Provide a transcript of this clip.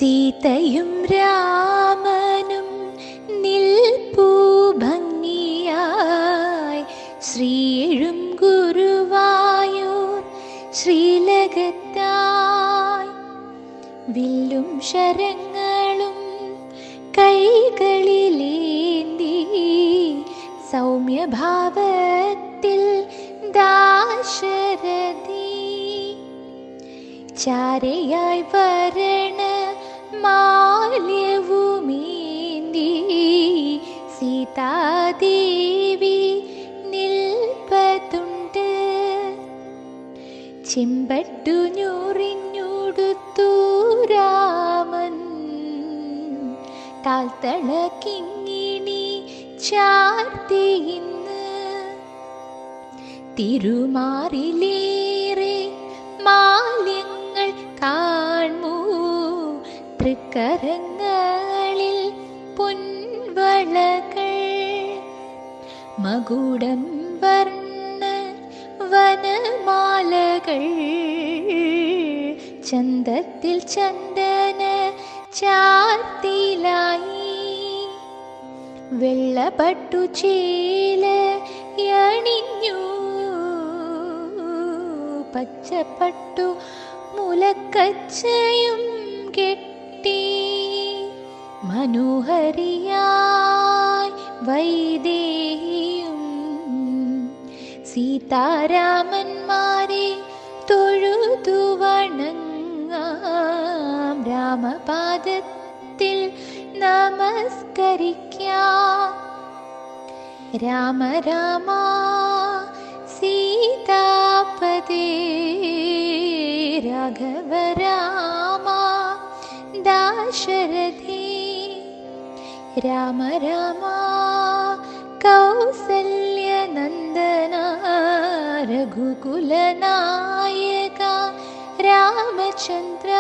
സീതയും രാമനും നിൽപ്പൂ ഭംഗിയായി ശ്രീഴും ഗുരുവായൂർ ശ്രീലകത്തായി. വില്ലും ശരങ്ങളും കൈകളിലേന്തി സൗമ്യഭാവത്തിൽ ദാശരഥി ചാരയായി വരണ മാല്യവുമേന്തി സീതാദേവി നിൽപ്പതുണ്ട്. ചെമ്പട്ടു ഞൊറിഞ്ഞുടുത്തു രാമൻ താൽത്തള കിങ്ങിണി ചാർത്തിയിന്ന്. തിരുമാറിലേറെ മാല്യങ്ങൾ കാൺമൂ തൃക്കരങ്ങളിൽ പൊൻവളകൾ. മകുടം വർണ്ണ വനമാലകൾ ചന്തത്തിൽ ചന്ദന ചാർത്തിലായി. വെള്ളപ്പട്ടു ചേലയണിഞ്ഞു പച്ചപ്പട്ടു മുലക്കച്ചയും കെട്ടി. മനോഹരിയായി വൈദേഹിയും സീതാരാമന്മാരെ തൊഴുതു വണങ്ങാം. രാമപാദത്തിൽ നമസ്കരിക്കാം. രാമ രാമ സീതാപദേ രാഘവ രാമ ദാശരഥി. രാമ രാമ കൗസല്യനന്ദന രഘുകുലനായക രാമചന്ദ്ര